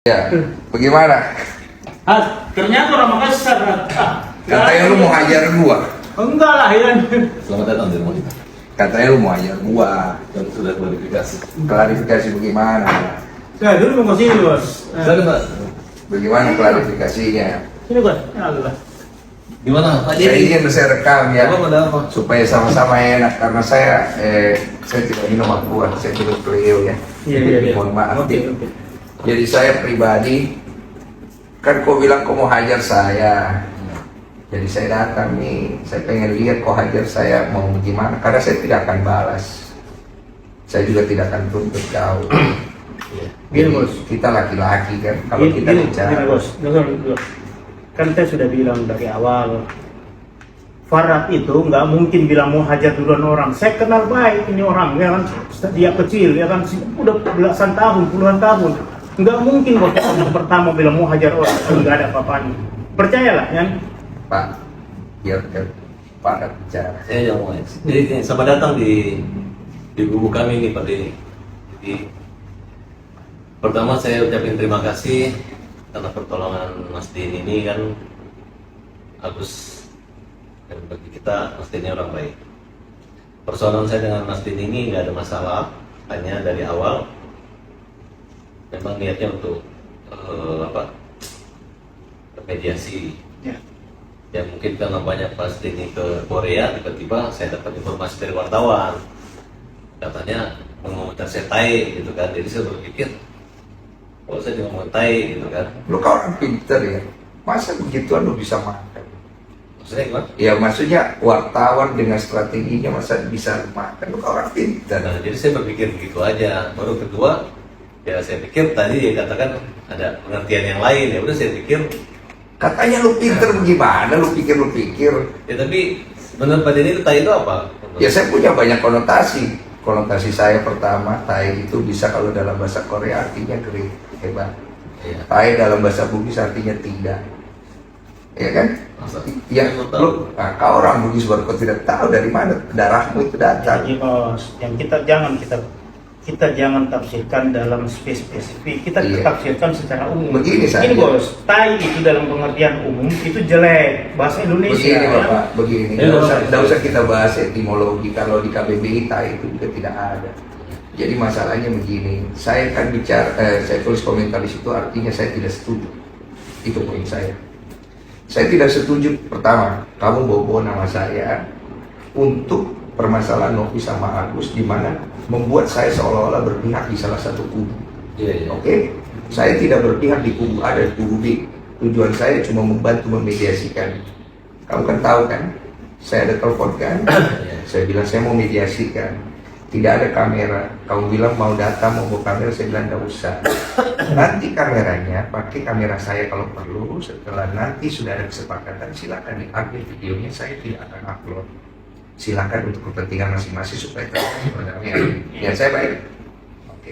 Ya, bagaimana? Ternyata orang Makassar. Katanya lu mau hajar gua. Enggak lah ya. Selamat datang di rumah kita. Katanya lu mau hajar gua. Dan sudah klarifikasi. Klarifikasi bagaimana? Saya dulu mau sini bos. Silakan Pak. Bagaimana klarifikasinya? Sini bos. Ya Allah. Gimana Pak? Saya ingin saya rekam ya, Apa ada apa? supaya sama-sama enak karena saya tidak minum aqua, saya minum Cleo ya. Iya. Mohon maaf. Oke. Jadi saya pribadi, kan kau bilang kau mau hajar saya. Jadi saya datang nih, saya pengen lihat kau hajar saya mau gimana. Karena saya tidak akan balas. Saya juga tidak akan tuntut kau. Gini, Jadi, Bos. kita laki-laki kan, kalau kita Gini bicara. bos. Dengar. Kan saya sudah bilang dari awal. Farad itu nggak mungkin bilang mau hajar duluan orang. Saya kenal baik ini orang, ya kan. Dia kecil, ya kan. Udah belasan tahun, puluhan tahun. Nggak mungkin bos yang pertama bilang mau hajar orang, nggak ada apa-apanya. Percayalah, ya. Pak, biarkan Pak bicara. Saya yang mau. Jadi selamat datang di buku kami ini Pak Denny. Jadi pertama saya ucapin terima kasih karena pertolongan Mas Denny ini kan bagus, dan bagi kita Mas Denny orang baik. Persoalan saya dengan Mas Denny ini nggak ada masalah, hanya dari awal memang niatnya untuk mediasi. Ya. Ya mungkin karena banyak pas Denny ke Korea, tiba-tiba saya dapat informasi dari wartawan katanya mengomentar saya tai gitu kan. Jadi saya berpikir kalau saya ngomong tai gitu kan, Lu kau orang pinter ya, masa begituan lu bisa makan? maksudnya gimana? Ya maksudnya wartawan dengan strateginya masa bisa makan? Lu kau orang pinter. Nah, jadi saya berpikir begitu aja. Baru kedua, ya saya pikir tadi dia katakan ada pengertian yang lain, ya udah saya pikir Katanya lu pinter bagaimana? Lu pikir. ya, tapi menurut Pak Denny itu tai itu apa? Ya saya punya banyak konotasi. Konotasi saya pertama, tai itu bisa kalau dalam bahasa Korea artinya great, hebat. Ya. Tai dalam bahasa Bugis artinya tidak. Ya kan? Masa? Ya, Saya tahu. lu, nah, kau orang Bugis baru kau tidak tahu dari mana darahmu itu datang. Jadi bos, yang kita jangan tafsirkan dalam spesifik, kita Iya. tafsirkan secara umum. Begini saja. Ini bos, tai itu dalam pengertian umum itu jelek bahasa Indonesia. Begini ya. Bapak, begini. Ya, Nggak usah kita bahas etimologi. Kalau di KBBI tai itu juga tidak ada. Jadi masalahnya begini. Saya kan bicara, saya tulis komentar di situ artinya saya tidak setuju. Itu poin saya. Saya tidak setuju. Pertama, kamu bawa nama saya untuk permasalahan Novi sama Agus, di mana membuat saya seolah-olah berpihak di salah satu kubu. Iya. Oke, saya tidak berpihak di kubu A dan kubu B. Tujuan saya cuma membantu memediasikan. Kamu kan tahu kan, saya ada telepon kan, saya bilang saya mau mediasikan. Tidak ada kamera. Kamu bilang mau data, mau bawa kamera, saya bilang tidak usah. Nanti kameranya, pakai kamera saya kalau perlu. Setelah nanti sudah ada kesepakatan, silakan diambil videonya. Saya tidak akan upload. Silakan untuk kepentingan masing-masing supaya terjadi. Ya saya baik. Oke.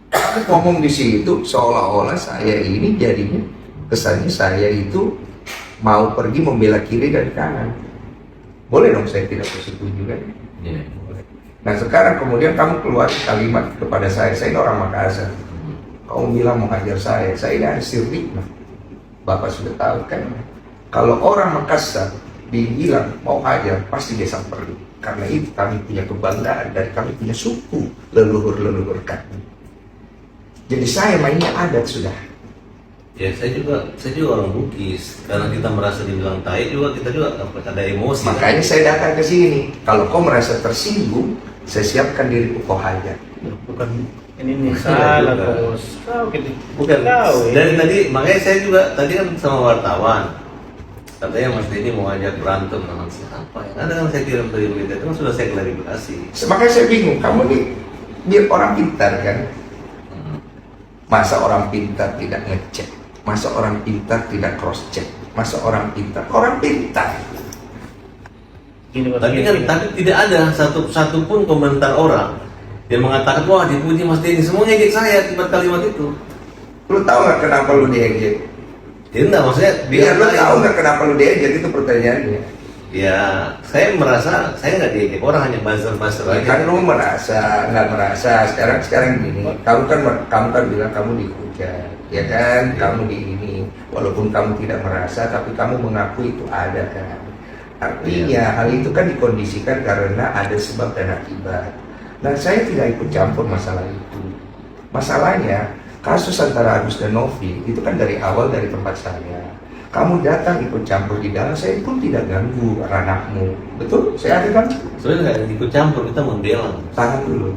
Kamu ngomong di situ seolah-olah saya ini jadinya kesannya saya itu mau pergi membela kiri dan kanan. Boleh dong saya tidak setuju kan? Iya. Boleh. Nah sekarang kemudian kamu keluar kalimat kepada saya ini orang Makassar. Kamu bilang mau hajar saya ini ada sirrik. Bapak sudah tahu kan? Kalau orang Makassar dibilang mau hajar pasti dia samperin. Karena itu kami punya kebanggaan dari kami punya suku leluhur kami. Jadi saya mainnya adat sudah. Ya saya juga orang Bugis. Karena kita merasa dibilang tai juga, kita juga ada emosi. Makanya saya datang ke sini. Kalau kau merasa tersinggung, saya siapkan diriku kau hajar. Bukan ini salah Bukan. bos. Kau gitu. Bukan. Tahu ya. Dari tadi, makanya saya juga tadi kan sama wartawan. Katanya Mas Denny mau ajak berantem sama siapa ya? Ada kan saya kirim dari berita itu kan sudah saya klarifikasi. Makanya saya bingung. Kamu nih dia orang pintar kan? Masa orang pintar tidak ngecek? Masa orang pintar tidak cross check? Masa orang pintar? Orang pintar. Gini, bos, Tapi gini, kan gini. tapi tidak ada satu pun komentar orang yang mengatakan wah dipuji Mas Denny, semua ngejek saya akibat kalimat itu. Lu tahu nggak kenapa lu diejek? Ya enggak, maksudnya Biar lu tahu nggak kenapa lu diejek, itu pertanyaannya. Ya saya merasa saya nggak diejek orang, hanya buzzer Ya, aja. kan lu merasa nggak merasa sekarang gini. Kamu kan bilang kamu dihujat. ya kan? Kamu di ini, walaupun kamu tidak merasa, tapi kamu mengaku itu ada kan? Artinya hal itu kan dikondisikan karena ada sebab dan akibat. Nah, saya tidak ikut campur masalah itu. Masalahnya kasus antara Agus dan Novi itu kan dari awal dari tempat saya. Kamu datang ikut campur di dalam, saya pun tidak ganggu ranahmu. Betul? Saya ada kan? Sebenarnya nggak ikut campur, kita membela. Tahan dulu.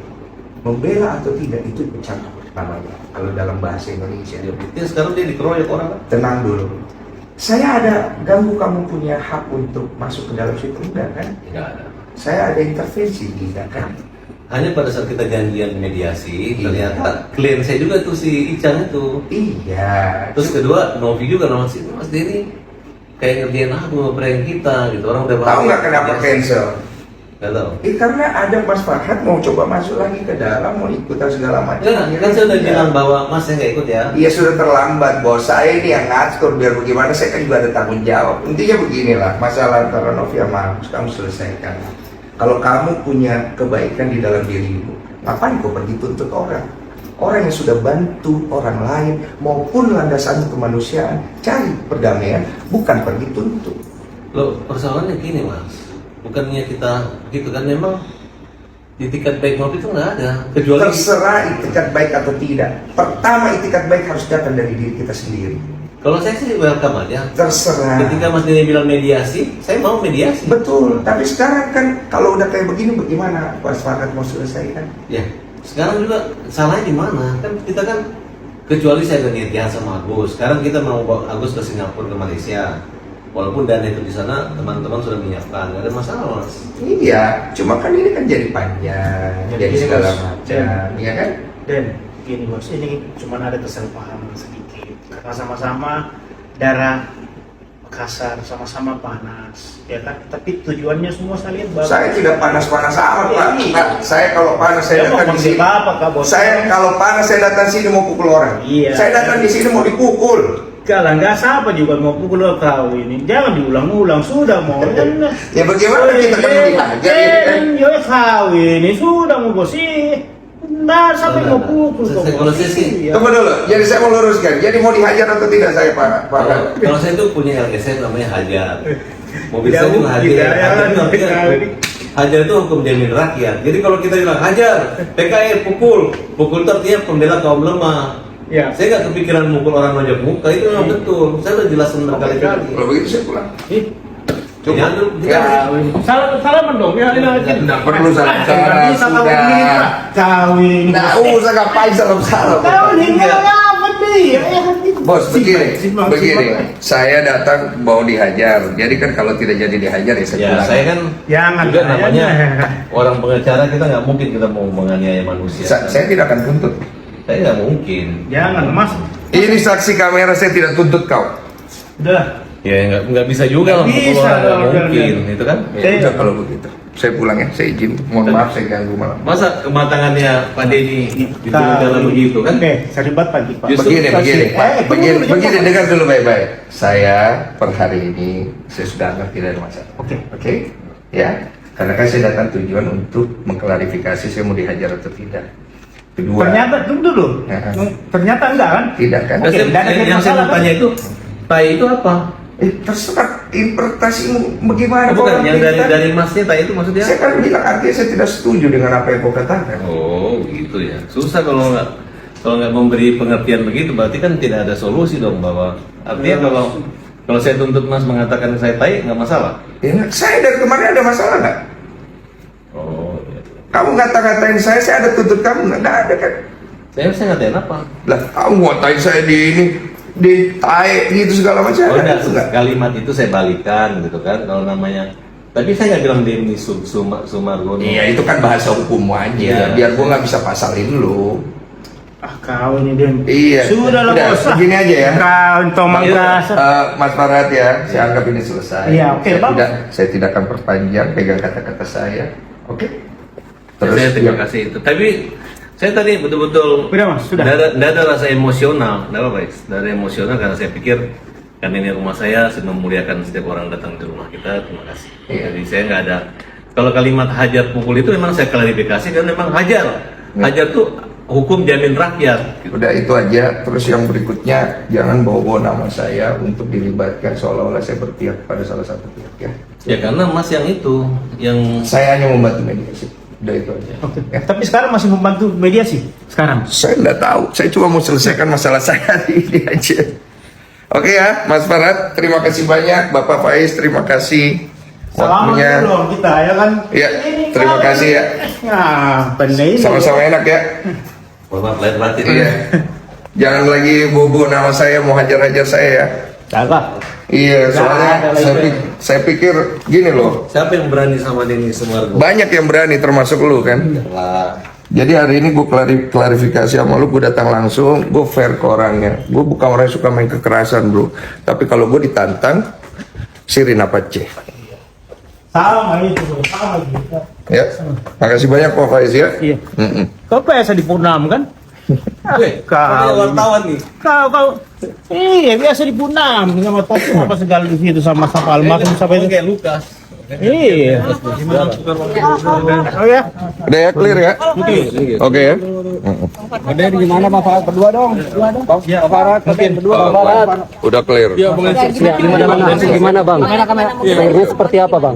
Membela atau tidak itu ikut campur namanya. Kalau dalam bahasa Indonesia. Ya, buktinya sekarang dia dikeroyok orang kan? Tenang dulu. Saya ada ganggu kamu punya hak untuk masuk ke dalam situ enggak kan? Nggak ada. Saya ada intervensi tidak kan? Hanya pada saat kita janjian mediasi, Iya. ternyata klien saya juga tuh si Ican itu. Iya. Terus kedua, Novi juga nama si Mas Denny kayak ngerjain aku ngeprank kita gitu. Orang udah Tahu nggak kenapa cancel? Nggak tahu. Karena ada Mas Farhad mau coba masuk lagi ke dalam, mau ikutan segala macam. Enggak, kan saya udah bilang bahwa Mas saya nggak ikut ya. Iya sudah terlambat bos, saya ini yang ngatur biar bagaimana, saya kan juga ada tanggung jawab. Intinya beginilah, masalah antara Novi sama Agus kamu selesaikan. Kalau kamu punya kebaikan di dalam dirimu, ngapain kau pergi tuntut orang? Orang yang sudah bantu orang lain maupun landasan kemanusiaan, cari perdamaian, bukan pergi tuntut. Loh, persoalannya gini Mas, bukannya kita gitu kan, memang di itikat baik Novi itu nggak ada, kecuali Terserah itikat baik atau tidak. Pertama itikat baik harus datang dari diri kita sendiri. kalau saya sih welcome aja. Terserah. Ketika Mas Denny bilang mediasi, saya mau mediasi. Betul, tapi sekarang kan kalau udah kayak begini bagaimana Mas Farhad mau selesaikan? Ya, sekarang juga salahnya di mana? Kan kita kan, kecuali saya udah niat sama Agus. Sekarang kita mau bawa Agus ke Singapura, ke Malaysia. Walaupun dana itu di sana teman-teman sudah menyiapkan, nggak ada masalah Mas. Iya, cuma kan ini kan jadi panjang, jadi gini, segala Bos. macam, iya kan? Dan gini bos, ini cuma ada kesalahpahaman sedikit. Karena sama-sama darah Makassar, sama-sama panas, ya kan? Tapi tujuannya semua saya lihat bagus. Saya tidak panas-panas amat Pak. Iya. Pak, saya kalau panas saya Ya, mau datang di sini. apa kak bos? Saya kalau panas saya datang sini mau pukul orang. Iya. Saya datang di sini mau dipukul. Kalau nggak siapa juga mau pukul kau ini. Jangan diulang-ulang, sudah mau. Ya bagaimana kita kan mau dihajar ya kan? Ya kau ini sudah mau bos sih. Nah, sampai mau pukul kau. Kalau saya sih, Iya. Tunggu dulu, jadi saya mau luruskan. Jadi mau dihajar atau tidak saya Pak? kalau saya itu punya LSM namanya Hajar. Mobil Tidak, saya juga Hajar. tidak, Hajar itu tidak. artinya Hajar itu hukum jamin rakyat. Jadi kalau kita bilang Hajar, PKI pukul itu artinya pembela kaum lemah. Ya. Saya nggak kepikiran mukul orang nojok muka, itu memang betul. Saya udah jelasin berkali-kali. Kalau begitu saya pulang. Ih, Ya, Ya, salaman dong ya. Tidak perlu salam-salam, Nggak bisa kalau sudah. begini, Pak. Kawin. Nggak usah ngapain salam-salam. Kawin Enggak. apa dia? Bos, begini, saya datang mau dihajar. Jadi kan kalau tidak jadi dihajar ya saya Ya, pulang. saya kan Jangan, juga namanya jangan. orang pengacara, kita nggak mungkin kita mau menganiaya manusia. Saya tidak akan tuntut. Saya nggak mungkin. Jangan, Mas. Ini saksi kamera, saya tidak tuntut kau. Udah. Ya nggak bisa juga lah, Nggak mukul bisa orang nggak dong, mungkin, jangan. itu kan? Ya udah kalau begitu. Saya pulang ya, saya izin. Mohon maaf saya ganggu malam. Masa kematangannya Pak Denny itu dalam begitu kan? Oke, terlibat pagi, Pak. Justru Begini, Pak. tunggu, Begini, tunggu. dengar dulu baik-baik. Saya per hari ini saya sudah ngerti dari masalah. Oke. Oke, ya. Karena kan saya datang tujuan untuk mengklarifikasi saya mau dihajar atau tidak. Kedua, Ternyata tunggu dulu. Ya. Ternyata enggak kan? tidak kan? Oke, Yang nggak ada yang saya masalah, mau tanya kan? itu, tai itu apa? Terserah interpretasimu bagaimana. Oh, bukan, kau yang ngerti, kan? dari masnya tai itu maksudnya? Saya kan bilang artinya saya tidak setuju dengan apa yang kau katakan. Oh gitu ya, susah kalau nggak memberi pengertian begitu, berarti kan tidak ada solusi dong, bahwa artinya kalau saya tuntut Mas mengatakan saya tai nggak masalah. Ya, saya dari kemarin ada masalah nggak? Oh, iya. Kamu ngata-ngatain saya ada tuntut kamu nggak ada kan? Saya ngatain apa? Lah, kamu ngatain saya di ini, di tae gitu segala macam. Oh, ada enggak, nggak? kalimat itu saya balikan gitu kan, kalau namanya. Tapi saya nggak bilang Denny Sumargono. Iya, itu kan bahasa hukum aja. Iya. Biar gua nggak bisa pasalin lu. Ah, kau ini dia. Iya. Sudah lah, Udah, bos. begini aja ya. Kau tomang Iya. kasar. Mas Farhad ya, saya anggap ini selesai. Iya, oke, saya bagus. saya tidak akan perpanjang pegang kata-kata saya. Oke. Saya terima ya. kasih itu. Tapi saya tadi betul-betul Sudah, Mas, sudah. Nggak ada rasa emosional, nggak apa-apa, dari emosional karena saya pikir kan ini rumah saya memuliakan setiap orang datang ke rumah kita. Terima kasih. Iya. Jadi saya nggak ada. Kalau kalimat hajar pukul itu memang saya klarifikasi kan memang hajar. Iya. Hajar tuh hukum jamin rakyat. Udah itu aja. Terus yang berikutnya, jangan bawa-bawa nama saya untuk dilibatkan seolah-olah saya berpihak pada salah satu pihak ya. Ya karena Mas yang itu, yang Saya hanya membantu mediasi. Udah itu aja. Oke. Ya. Tapi sekarang masih membantu mediasi sekarang. Saya nggak tahu. Saya cuma mau selesaikan masalah saya hari ini aja. Oke ya, Mas Farhat, terima kasih banyak. Bapak Faiz, terima kasih Selamat waktunya. dong kita ya kan. Ya, terima kasih ya. Nah, benar. Sama-sama enak ya. Bapak lain batin. Iya. Jangan lagi bobo nama saya, mau hajar-hajar saya ya. Jaga. Iya, soalnya saya pikir gini loh. Siapa yang berani sama Denny Sumargo? Banyak yang berani termasuk lu kan. Lah, Jadi hari ini gue klarifikasi sama lu, gue datang langsung, gue fair ke orangnya. Gue bukan orang yang suka main kekerasan bro. Tapi kalau gue ditantang, sirin apa C. Sama itu, sama gitu. Ya, makasih banyak Pak Faiz ya. Iya. Mm-mm. Kau biasa di Purnam kan? kau wartawan nih. Kau iya biasa di Purnam sama topik apa segala di situ sama almarhum sampai itu. Kayak Lukas. Iya. Oh ya. Udah ya, clear ya? Oke ya? Ada di gimana Pak Farhat berdua dong? Bang, Pak Farhat, berdua Pak Farhat. Udah clear. Gimana Bang? Akhirnya seperti apa Bang?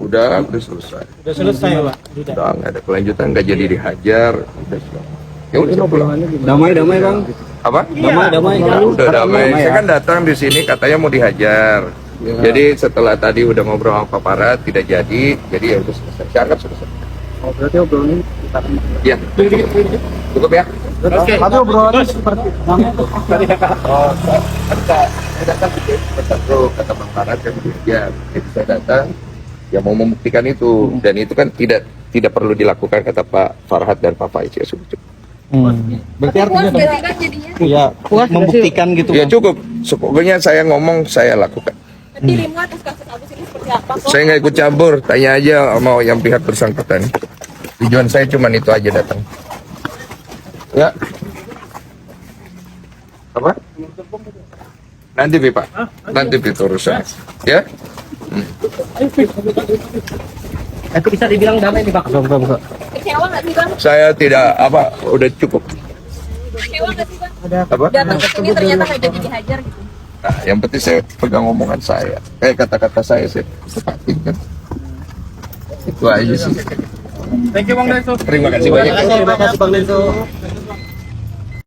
Udah selesai. Sudah selesai, Pak. Udah nggak ada kelanjutan, nggak jadi dihajar. Udah selesai. Ya udah saya pulang. Damai Bang. Apa? Damai. Udah damai. Saya kan datang di sini katanya mau dihajar. Jadi setelah tadi udah ngobrol sama Pak Farhat tidak jadi ya udah selesai. Saya anggap selesai. Oh, berarti obrolan Ya, cukup ya. tapi obrolan seperti Oh, saya datang ke kata Bang Farhat kan ya, jadi saya datang ya mau membuktikan itu dan itu kan tidak perlu dilakukan kata Pak Farhat dan Pak Faiz ya sudah cukup. berarti Puas artinya gak sih kan jadinya? ya membuktikan gitu Ya cukup, pokoknya saya ngomong saya lakukan. Dirimu atas kasus Agus ini seperti apa? Saya nggak ikut campur, tanya aja sama yang pihak bersangkutan. Tujuan saya cuma itu aja datang. Ya. Apa? Nanti Pak. Nanti itu urusan. Ya. itu bisa dibilang damai nih Pak. Kecewa gak sih bang? Saya tidak udah cukup. Kecewa gak sih bang? Apa? Datang ke sini ternyata gak jadi dihajar gitu. Nah, yang penting saya pegang omongan saya. Kata-kata saya tepatin kan. Itu aja sih. Thank you Bang Denso. Terima kasih banyak. Terima kasih Bang Denso.